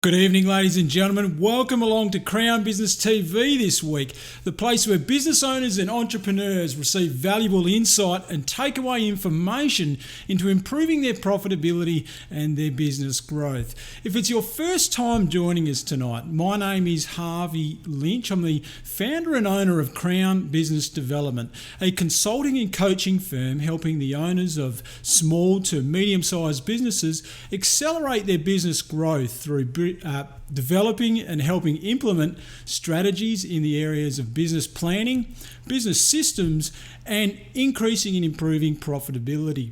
Good evening, ladies and gentlemen. Welcome along to Crown Business TV this week, the place where business owners and entrepreneurs receive valuable insight and takeaway information into improving their profitability and their business growth. If it's your first time joining us tonight, my name is Harvey Lynch. I'm the founder and owner of Crown Business Development, a consulting and coaching firm helping the owners of small to medium-sized businesses accelerate their business growth through developing and helping implement strategies in the areas of business planning, business systems, and increasing and improving profitability.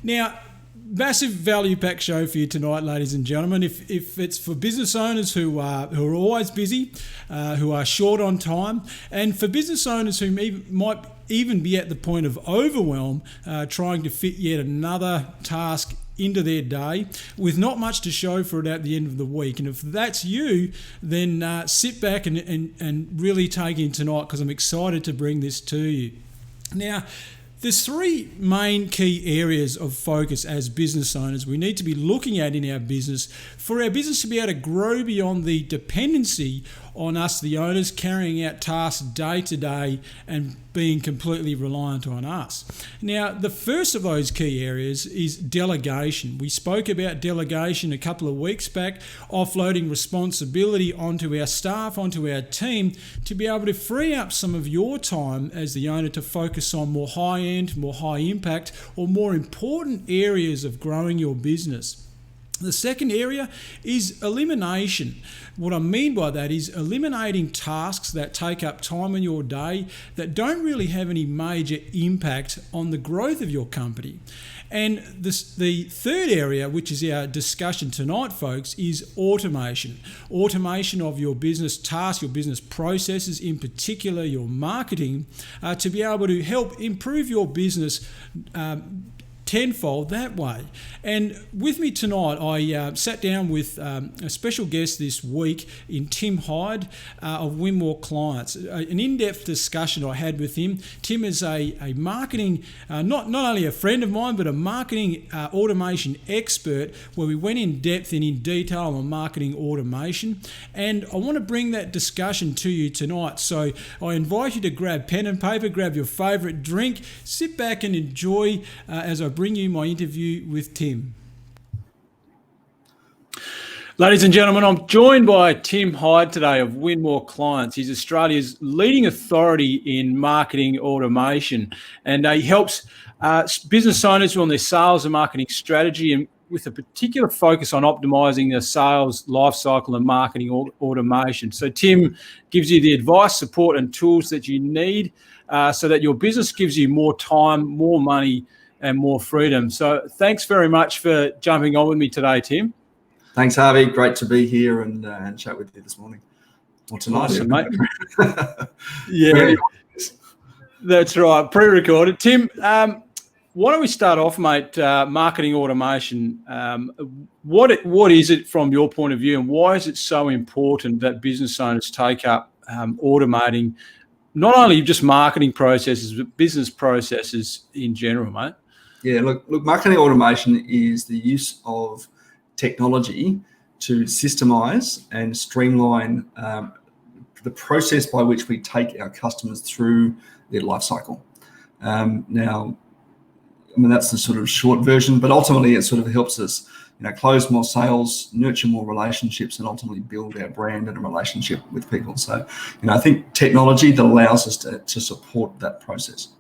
Now, massive value pack show for you tonight, ladies and gentlemen. If it's for business owners who are always busy, who are short on time, and for business owners who might even be at the point of overwhelm, trying to fit yet another task into their day with not much to show for it at the end of the week. And if that's you, then sit back and really take in tonight, because I'm excited to bring this to you. Now, there's three main key areas of focus as business owners we need to be looking at in our business for our business to be able to grow beyond the dependency on us, the owners, carrying out tasks day to day and being completely reliant on us. Now, the first of those key areas is delegation. We spoke about delegation a couple of weeks back, offloading responsibility onto our staff, onto our team, to be able to free up some of your time as the owner to focus on more high-end, more high-impact, or more important areas of growing your business. The second area is elimination. What I mean by that is eliminating tasks that take up time in your day that don't really have any major impact on the growth of your company. And the third area, which is our discussion tonight, folks, is automation. Automation of your business tasks, your business processes, in particular your marketing, to be able to help improve your business tenfold that way. And with me tonight, I sat down with a special guest this week in Tim Hyde of Win More Clients. An in-depth discussion I had with him. Tim is a marketing, not only a friend of mine, but a marketing automation expert, where we went in depth and in detail on marketing automation. And I want to bring that discussion to you tonight. So I invite you to grab pen and paper, grab your favourite drink, sit back and enjoy as I bring you my interview with Tim. Ladies and gentlemen, I'm joined by Tim Hyde today of Win More Clients. He's Australia's leading authority in marketing automation, and he helps business owners on their sales and marketing strategy, and with a particular focus on optimizing their sales lifecycle and marketing automation. So Tim gives you the advice, support, and tools that you need so that your business gives you more time, more money, and more freedom. So thanks very much for jumping on with me today, Tim. Thanks, Harvey. Great to be here and chat with you this morning. Or tonight. Awesome, mate. Yeah, that's right. Pre-recorded. Tim, why don't we start off, mate, marketing automation. What is it from your point of view, and why is it so important that business owners take up automating not only just marketing processes, but business processes in general, mate? Yeah, look, marketing automation is the use of technology to systemize and streamline the process by which we take our customers through their life cycle. Now, I mean, that's the sort of short version, but ultimately it sort of helps us, close more sales, nurture more relationships, and ultimately build our brand and a relationship with people. So, I think technology that allows us to support that process.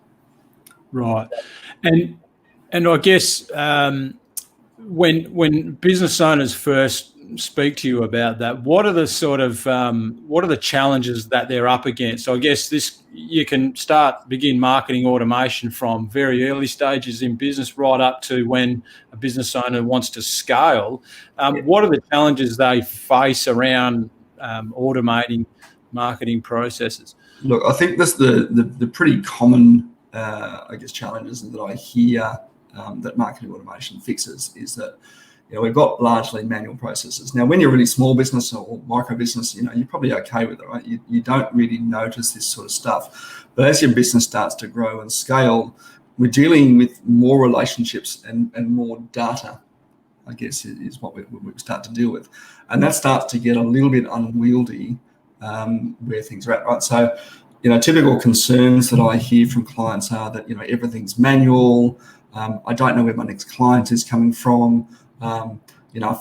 Right. And I guess when business owners first speak to you about that, what are the challenges that they're up against? So I guess you can begin marketing automation from very early stages in business right up to when a business owner wants to scale. What are the challenges they face around automating marketing processes? Look, I think that's the pretty common challenges that I hear that marketing automation fixes is that we've got largely manual processes. Now, when you're a really small business or micro business, you're probably okay with it, right? You don't really notice this sort of stuff. But as your business starts to grow and scale, we're dealing with more relationships and more data I guess, is what we start to deal with. And that starts to get a little bit unwieldy where things are at, right? So, typical concerns that I hear from clients are that, everything's manual. I don't know where my next client is coming from.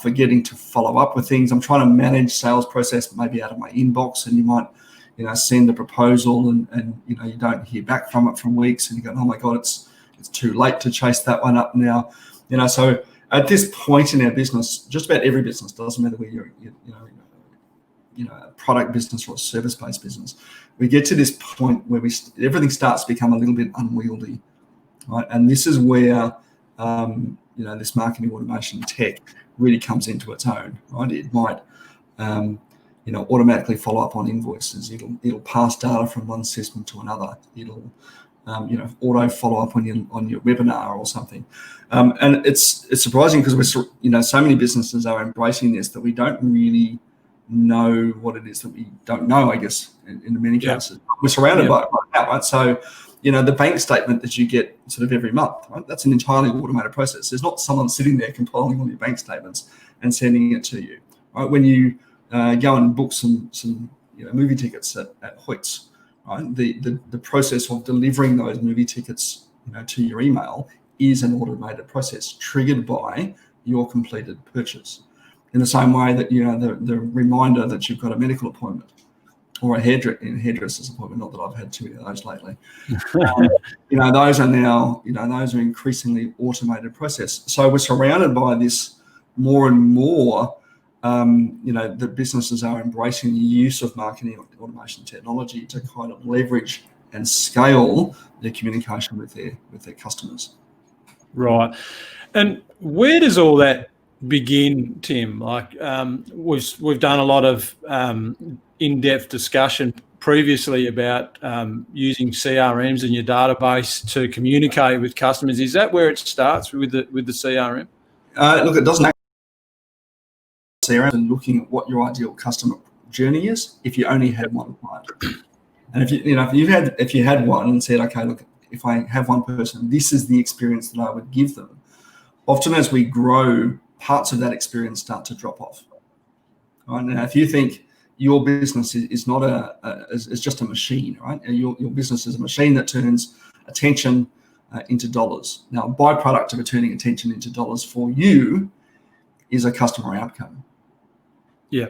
Forgetting to follow up with things. I'm trying to manage sales process maybe out of my inbox, and you might, send a proposal and you don't hear back from it from weeks, and you go, oh my God, it's too late to chase that one up now. So at this point in our business, just about every business, doesn't matter whether you're a product business or a service-based business, we get to this point where everything starts to become a little bit unwieldy, right? And this is where this marketing automation tech really comes into its own, right? It might automatically follow up on invoices. It'll pass data from one system to another. It'll auto follow up on your webinar or something. And it's surprising because we're so many businesses are embracing this that we don't really know what it is that we don't know, I guess, in many cases. We're surrounded by it right now, right? So, the bank statement that you get sort of every month, right? That's an entirely automated process. There's not someone sitting there compiling all your bank statements and sending it to you, right? When you go and book some movie tickets at Hyde's, right? The process of delivering those movie tickets, to your email is an automated process triggered by your completed purchase. In the same way that, the reminder that you've got a medical appointment or a hairdresser's appointment, not that I've had too many of those lately. Those are now, those are increasingly automated process. So we're surrounded by this more and more, that businesses are embracing the use of marketing automation technology to kind of leverage and scale their communication with their customers. Right. And where does all that begin, Tim? Like we've done a lot of in-depth discussion previously about using CRMs in your database to communicate with customers. Is that where it starts with the CRM? Look, it doesn't CRM and looking at what your ideal customer journey is if you only had one client. And if you had one and said, okay, look, if I have one person, this is the experience that I would give them. Often as we grow, parts of that experience start to drop off. Right? Now, if you think your business is not is just a machine, right? And your business is a machine that turns attention into dollars. Now, a byproduct of turning attention into dollars for you is a customer outcome. Yeah.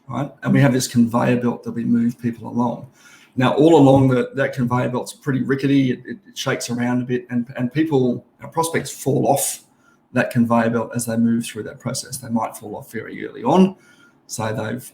Right. And we have this conveyor belt that we move people along. Now, all along that conveyor belt's pretty rickety. It shakes around a bit, and people, our prospects, fall off that conveyor belt as they move through that process. They might fall off very early on. So they've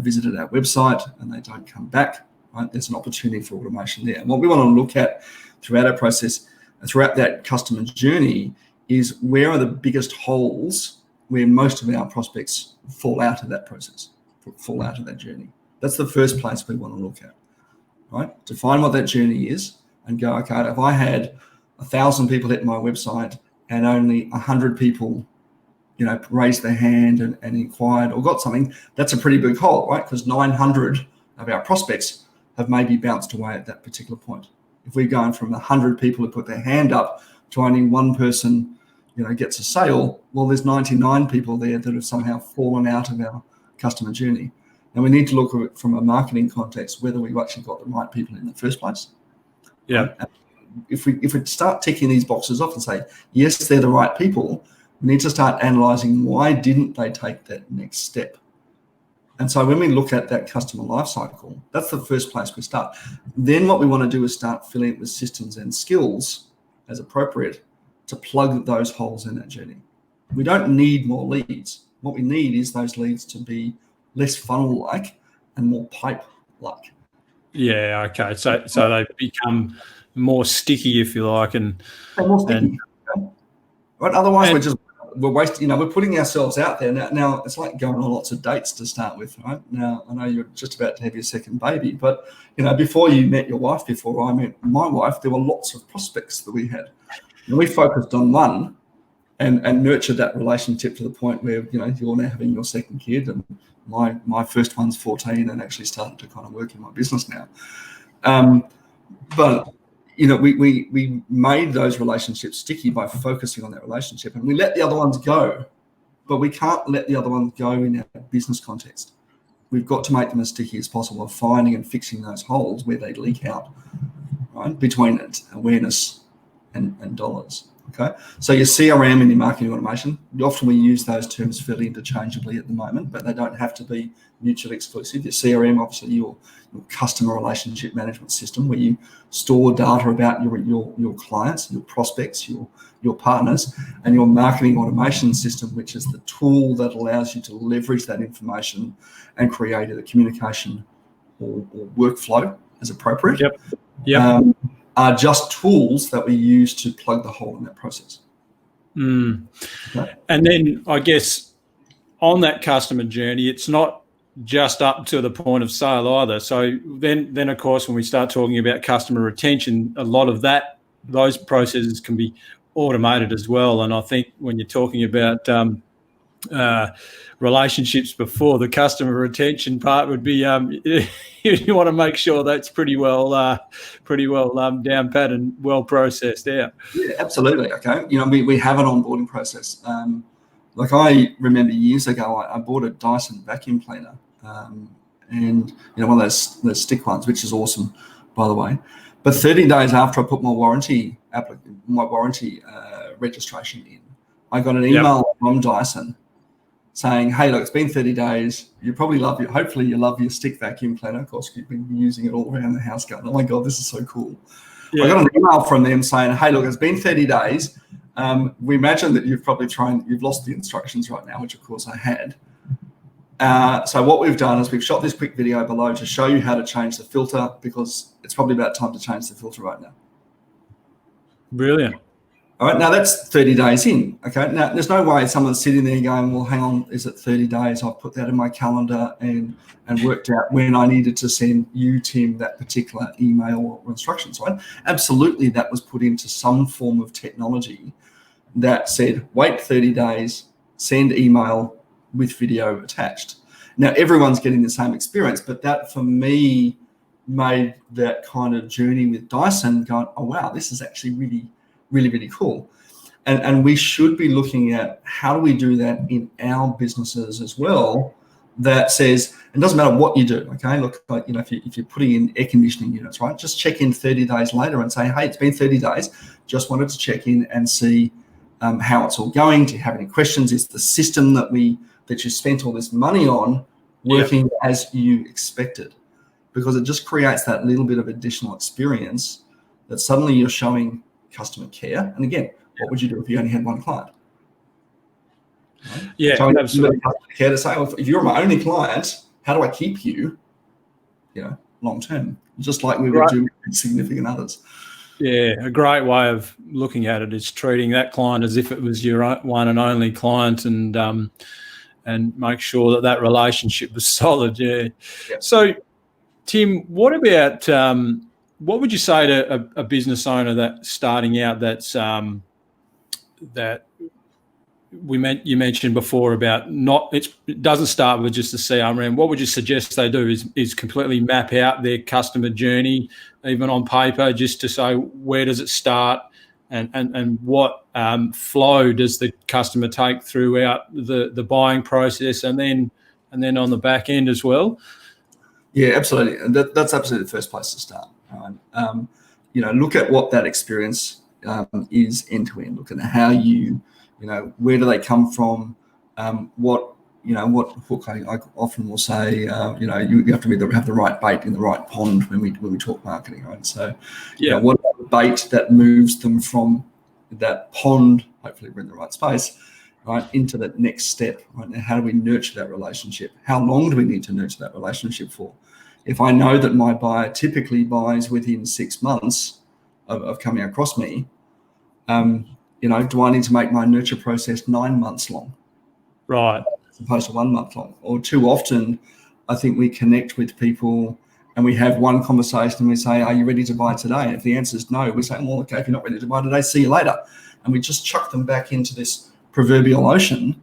visited our website and they don't come back. Right? There's an opportunity for automation there. And what we want to look at throughout our process, throughout that customer journey, is where are the biggest holes where most of our prospects fall out of that process, fall out of that journey. That's the first place we want to look at, right? Define what that journey is and go, okay, if I had 1,000 people hit my website and only 100 people, raised their hand and inquired or got something, that's a pretty big hole, right? Because 900 of our prospects have maybe bounced away at that particular point. If we're going from 100 people who put their hand up to only one person, gets a sale, well, there's 99 people there that have somehow fallen out of our customer journey. And we need to look at it from a marketing context, whether we've actually got the right people in the first place. Yeah. And if we start ticking these boxes off and say, yes, they're the right people, we need to start analysing why didn't they take that next step. And so when we look at that customer life cycle, that's the first place we start. Then what we want to do is start filling it with systems and skills as appropriate to plug those holes in that journey. We don't need more leads. What we need is those leads to be less funnel-like and more pipe-like. Yeah, okay. So they become more sticky, if you like, and more sticky. Right? Otherwise, we're wasting. We're putting ourselves out there now. It's like going on lots of dates to start with, right? Now I know you're just about to have your second baby, but before you met your wife, before I met my wife, there were lots of prospects that we had, and we focused on one and nurtured that relationship to the point where you're now having your second kid, and my first one's 14 and actually started to kind of work in my business now. But we made those relationships sticky by focusing on that relationship, and we let the other ones go but we can't let the other ones go in our business context. We've got to make them as sticky as possible of finding and fixing those holes where they leak out, right, between awareness and dollars. Okay, so your CRM and your marketing automation, often we use those terms fairly interchangeably at the moment, but they don't have to be mutually exclusive. Your CRM, obviously, your customer relationship management system, where you store data about your clients, your prospects, your partners, and your marketing automation system, which is the tool that allows you to leverage that information and create a communication or workflow as appropriate. Yep. Are just tools that we use to plug the hole in that process. Okay. And then I guess on that customer journey, it's not just up to the point of sale either. So then of course, when we start talking about customer retention, a lot of those processes can be automated as well. And I think when you're talking about relationships before, the customer retention part would be you want to make sure that's pretty well down pat and well processed out. Yeah, absolutely. Okay, we have an onboarding process. Like I remember years ago, I bought a Dyson vacuum cleaner, and one of those stick ones, which is awesome, by the way. But 30 days after I put my warranty registration in, I got an email from Dyson saying, "Hey, look, it's been 30 days. Hopefully you love your stick vacuum cleaner." Of course, you've been using it all around the house going, "Oh my God, this is so cool." Yeah. I got an email from them saying, "Hey, look, it's been 30 days. We imagine that you've lost the instructions right now," which of course I had. So what we've done is we've shot this quick video below to show you how to change the filter, because it's probably about time to change the filter right now. Brilliant. All right, now that's 30 days in. Okay, now there's no way someone's sitting there going, "Well, hang on, is it 30 days? I've put that in my calendar and worked out when I needed to send you, Tim, that particular email or instructions," right? Absolutely, that was put into some form of technology that said, wait 30 days, send email with video attached. Now, everyone's getting the same experience, but that for me made that kind of journey with Dyson going, "Oh, wow, this is actually really, really, really cool." And we should be looking at how do we do that in our businesses as well. That says, it doesn't matter what you do, okay? Look, like, if you're putting in air conditioning units, right? Just check in 30 days later and say, "Hey, it's been 30 days. Just wanted to check in and see how it's all going. Do you have any questions? Is the system that you spent all this money on working as you expected?" Because it just creates that little bit of additional experience that suddenly you're showing customer care. And again, what would you do if you only had one client? Right? Yeah, so absolutely. Care to say, well, if you're my only client, how do I keep you, long term? Just like we would do with significant others. Yeah, a great way of looking at it is treating that client as if it was your one and only client, and make sure that relationship was solid. Yeah. Yep. So, Tim, what about what would you say to a business owner that's starting out that you mentioned before about it doesn't start with just the CRM? What would you suggest they do is completely map out their customer journey, even on paper, just to say where does it start and what flow does the customer take throughout the buying process and then on the back end as well? Yeah, absolutely. And that's absolutely the first place to start. Look at what that experience is end to end. Look at how where do they come from? What hook? I often will say, you have to have the right bait in the right pond when we talk marketing, right? So, what bait that moves them from that pond? Hopefully, we're in the right space, right, into the next step. Right? And how do we nurture that relationship? How long do we need to nurture that relationship for? If I know that my buyer typically buys within 6 months of coming across me, do I need to make my nurture process 9 months long? Right. As opposed to 1 month long. Or too often, I think we connect with people and we have one conversation and we say, "Are you ready to buy today?" And if the answer is no, we say, "Well, okay, if you're not ready to buy today, see you later." And we just chuck them back into this proverbial ocean.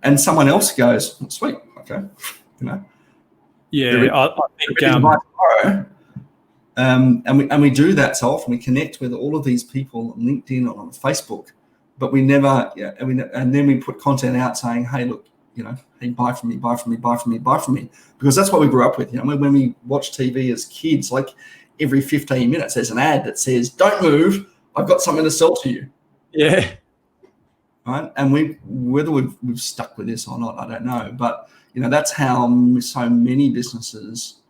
And someone else goes, "Sweet, okay." Yeah, I think tomorrow. And we do that so often. We connect with all of these people on LinkedIn or on Facebook, but we never, and then we put content out saying, hey, look, hey, buy from me, buy from me, buy from me, buy from me, because that's what we grew up with. When we watch TV as kids, like every 15 minutes, there's an ad that says, don't move, I've got something to sell to you. Yeah. Right. And whether we've stuck with this or not, I don't know. But, that's how so many businesses,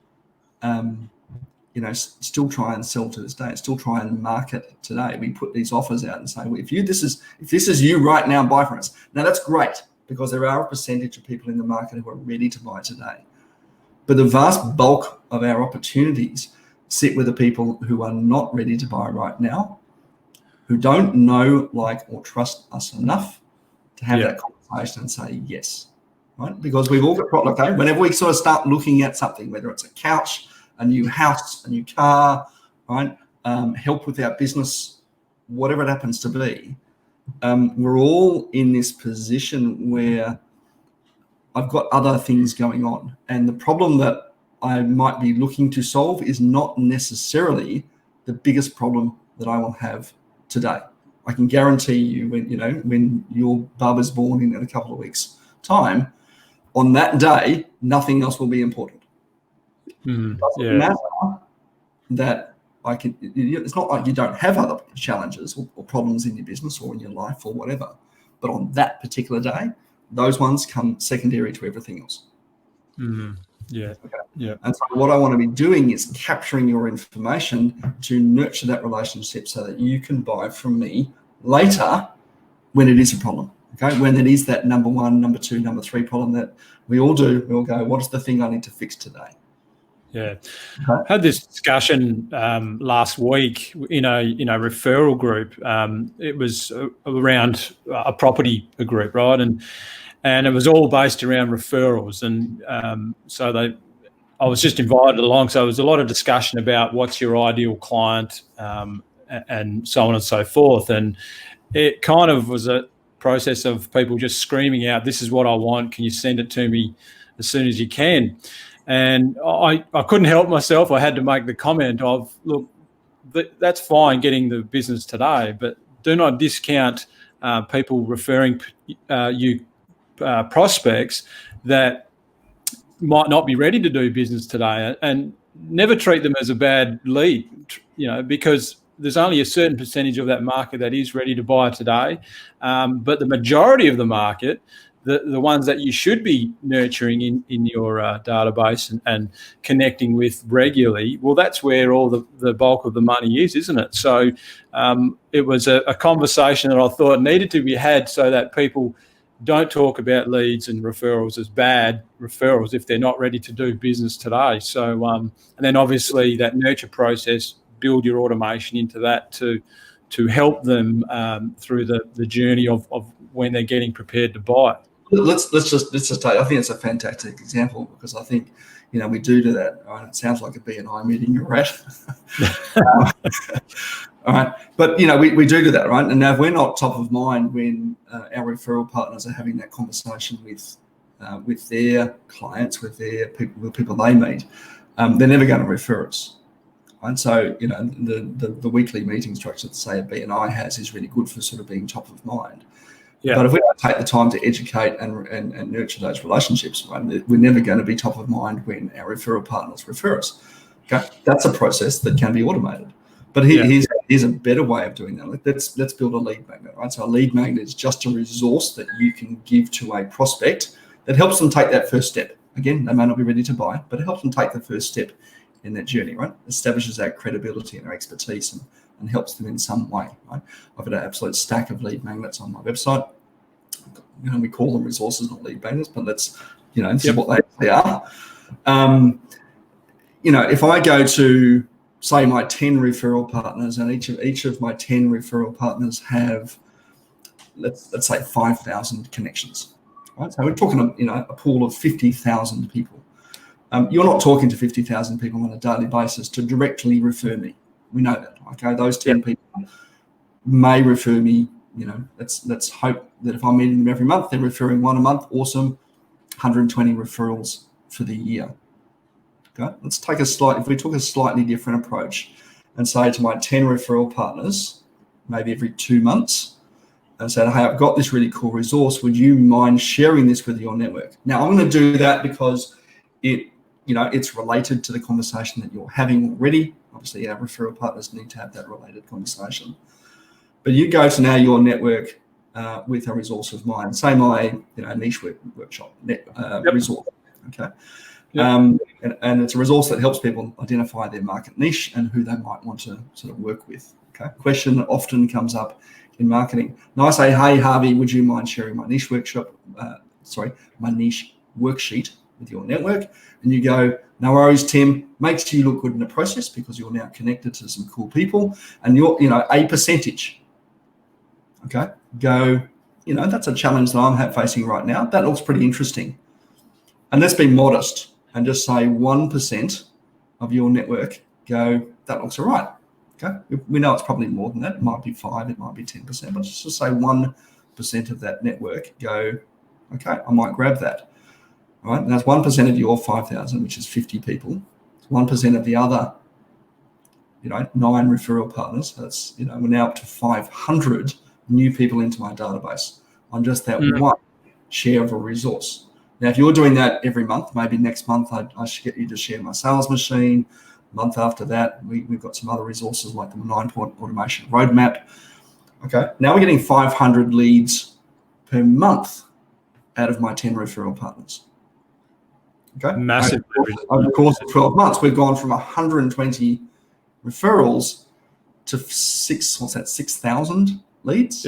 still try and sell to this day, still try and market today. We put these offers out and say, well, if this is you right now, buy from us. Now, that's great, because there are a percentage of people in the market who are ready to buy today. But the vast bulk of our opportunities sit with the people who are not ready to buy right now, who don't know, like, or trust us enough to have that conversation and say yes, right? Because we've all got problems. Okay, whenever we sort of start looking at something, whether it's a couch, a new house, a new car, right, help with our business, whatever it happens to be, we're all in this position where I've got other things going on, and the problem that I might be looking to solve is not necessarily the biggest problem that I will have today. I can guarantee you, when your bub is born in a couple of weeks' time, on that day, nothing else will be important. It doesn't matter that it's not like you don't have other challenges or problems in your business or in your life or whatever, but on that particular day, those ones come secondary to everything else. Yeah. Okay. Yeah. And so what I want to be doing is capturing your information to nurture that relationship so that you can buy from me later when it is a problem. Okay. When it is that number one, number two, number three problem that we all do, we'll go, what's the thing I need to fix today? Yeah. I had this discussion last week in a referral group. It was around a property group, right? And it was all based around referrals. And I was just invited along. So there was a lot of discussion about what's your ideal client and so on and so forth. And it kind of was a process of people just screaming out, this is what I want. Can you send it to me as soon as you can? And I couldn't help myself. I had to make the comment of, look, that's fine getting the business today, but do not discount people referring you prospects that might not be ready to do business today, and never treat them as a bad lead, because there's only a certain percentage of that market that is ready to buy today. But the majority of the market, the ones that you should be nurturing in your database and connecting with regularly, well, that's where all the bulk of the money is, isn't it? So it was a conversation that I thought needed to be had so that people don't talk about leads and referrals as bad referrals if they're not ready to do business today. So, and then obviously that nurture process, build your automation into that to help them through the journey of when they're getting prepared to buy. Let's just take. I think it's a fantastic example, because I think we do that. Right? It sounds like a B&I meeting you're at. All right, but we do that, right? And now if we're not top of mind when our referral partners are having that conversation with their clients, with their people, the people they meet, they're never going to refer us. And so the weekly meeting structure that, say, a B&I has is really good for sort of being top of mind. Yeah. But if we don't take the time to educate and nurture those relationships, right, we're never going to be top of mind when our referral partners refer us. Okay, that's a process that can be automated. But here's a better way of doing that. Let's build a lead magnet, right? So a lead magnet is just a resource that you can give to a prospect that helps them take that first step. Again, they may not be ready to buy, but it helps them take the first step in that journey, right? Establishes our credibility and our expertise and helps them in some way, right? I've got an absolute stack of lead magnets on my website. We call them resources, not lead magnets, but this is what they are. If I go to, say, my 10 referral partners, and each of my 10 referral partners have, let's say, 5,000 connections, right? So we're talking a pool of 50,000 people. You're not talking to 50,000 people on a daily basis to directly refer me. We know that. Okay, those 10 people may refer me. Let's hope that if I'm meeting them every month, they're referring one a month. Awesome, 120 referrals for the year. Okay, if we took a slightly different approach and say to my 10 referral partners, maybe every 2 months, and said, hey, I've got this really cool resource. Would you mind sharing this with your network? Now, I'm going to do that because it's related to the conversation that you're having already. Obviously, our referral partners need to have that related conversation. But you go to now your network with a resource of mine, say my niche workshop resource. Okay. Yep. And it's a resource that helps people identify their market niche and who they might want to sort of work with. Okay. Question that often comes up in marketing. And I say, hey, Harvey, would you mind sharing my niche my niche worksheet with your network? And you go, no worries, Tim. Makes you look good in the process because you're now connected to some cool people, and you're, a percentage. Okay. Go, that's a challenge that I'm facing right now. That looks pretty interesting. And let's be modest and just say 1% of your network go, that looks all right. Okay. We know it's probably more than that. It might be 5, it might be 10%, but just to say 1% of that network go, okay, I might grab that. All right. And that's 1% of your 5,000, which is 50 people. 1% of the other, 9 referral partners. That's, we're now up to 500 new people into my database on just that one share of a resource. Now, if you're doing that every month, maybe next month I should get you to share my sales machine. Month after that, we've got some other resources like the 9-point automation roadmap. Okay, now we're getting 500 leads per month out of my 10 referral partners. Okay, massive. Over the course of 12 months, we've gone from 120 referrals to 6,000 leads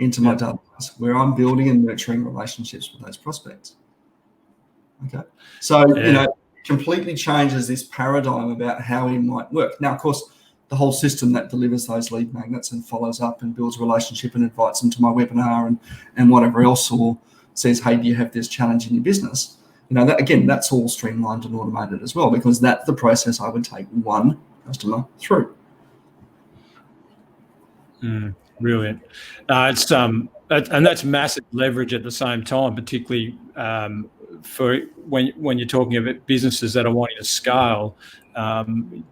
into my database, where I'm building and nurturing relationships with those prospects. Okay, so completely changes this paradigm about how we might work. Now, of course, the whole system that delivers those lead magnets and follows up and builds a relationship and invites them to my webinar and whatever else, or says, hey, do you have this challenge in your business? That's all streamlined and automated as well, because that's the process I would take one customer through. Brilliant. It's and that's massive leverage at the same time, particularly for when you're talking about businesses that are wanting to scale,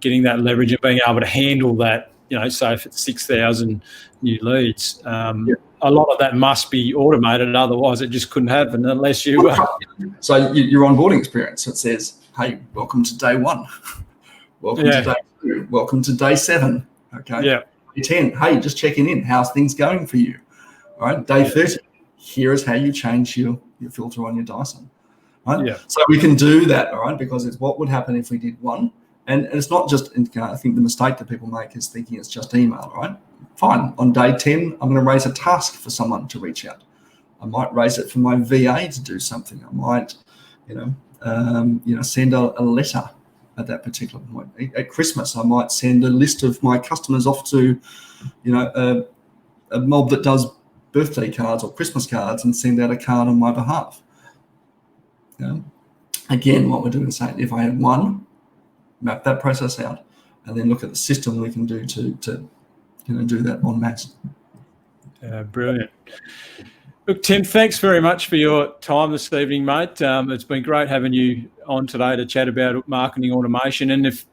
getting that leverage and being able to handle that. Say if it's 6,000 new leads, a lot of that must be automated. Otherwise, it just couldn't happen unless you. So your onboarding experience, it says, "Hey, welcome to day 1. Welcome to day 2. Welcome to day 7." Okay. Yeah. Day 10. Hey, just checking in. How's things going for you? All right. Day 30. Here is how you change your filter on your Dyson. Right. Yeah. So we can do that. All right, because it's what would happen if we did one. And it's not just, I think the mistake that people make is thinking it's just email, right? Fine. On day 10, I'm going to raise a task for someone to reach out. I might raise it for my VA to do something. I might, send a letter at that particular point. At Christmas, I might send a list of my customers off to, a mob that does birthday cards or Christmas cards and send out a card on my behalf. Again, what we're doing is saying, if I had one, map that process out, and then look at the system we can do to do that en masse. Brilliant. Look, Tim, thanks very much for your time this evening, mate. It's been great having you on today to chat about marketing automation. And if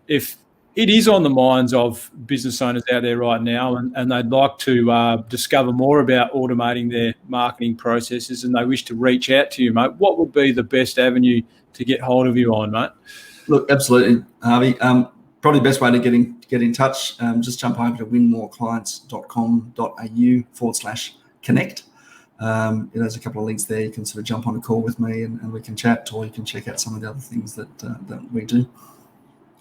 it is on the minds of business owners out there right now and they'd like to discover more about automating their marketing processes and they wish to reach out to you, mate, what would be the best avenue to get hold of you on, mate? Look, absolutely, Harvey. Probably the best way to get in touch, just jump over to winmoreclients.com.au/connect. There's a couple of links there. You can sort of jump on a call with me and we can chat, or you can check out some of the other things that we do.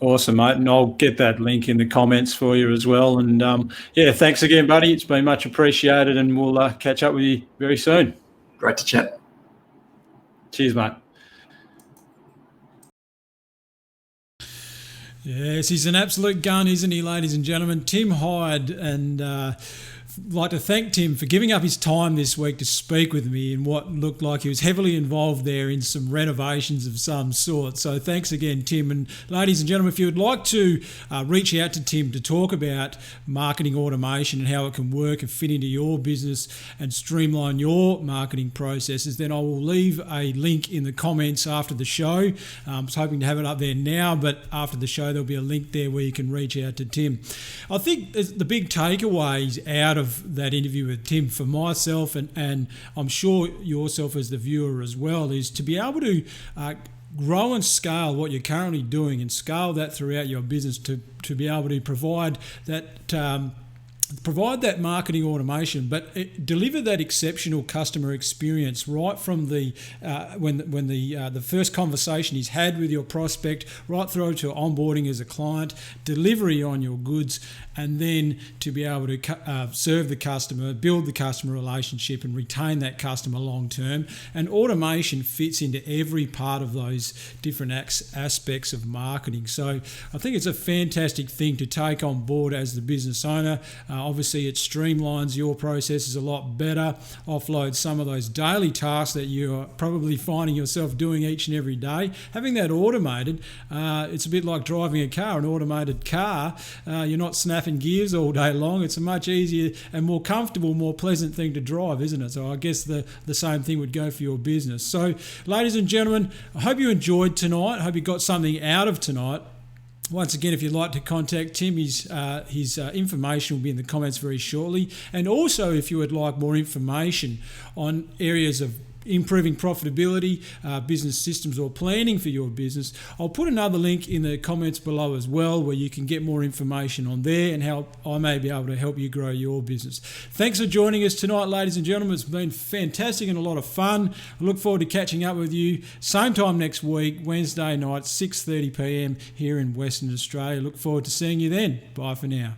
Awesome, mate. And I'll get that link in the comments for you as well. And thanks again, buddy. It's been much appreciated, and we'll catch up with you very soon. Great to chat. Cheers, mate. Yes, he's an absolute gun, isn't he, ladies and gentlemen? Tim Hyde, and I'd like to thank Tim for giving up his time this week to speak with me in what looked like he was heavily involved there in some renovations of some sort. So thanks again, Tim. And ladies and gentlemen, if you would like to reach out to Tim to talk about marketing automation and how it can work and fit into your business and streamline your marketing processes, then I will leave a link in the comments after the show. I was hoping to have it up there now, but after the show there'll be a link there where you can reach out to Tim. I think the big takeaways out of of that interview with Tim for myself, and I'm sure yourself as the viewer as well, is to be able to grow and scale what you're currently doing and scale that throughout your business to be able to provide that marketing automation, but deliver that exceptional customer experience right from the when the first conversation is had with your prospect, right through to onboarding as a client, delivery on your goods, and then to be able to serve the customer, build the customer relationship, and retain that customer long term. And automation fits into every part of those different aspects of marketing. So I think it's a fantastic thing to take on board as the business owner. Obviously, it streamlines your processes a lot better, offloads some of those daily tasks that you're probably finding yourself doing each and every day. Having that automated, it's a bit like driving a car, an automated car. You're not snapping gears all day long. It's a much easier and more comfortable, more pleasant thing to drive, isn't it? So I guess the same thing would go for your business. So, ladies and gentlemen, I hope you enjoyed tonight. I hope you got something out of tonight. Once again, if you'd like to contact Tim, his information will be in the comments very shortly. And also, if you would like more information on areas of improving profitability, business systems, or planning for your business, I'll put another link in the comments below as well, where you can get more information on there and how I may be able to help you grow your business. Thanks for joining us tonight, ladies and gentlemen. It's been fantastic and a lot of fun. I look forward to catching up with you same time next week, Wednesday night, 6:30 p.m. here in Western Australia. Look forward to seeing you then. Bye for now.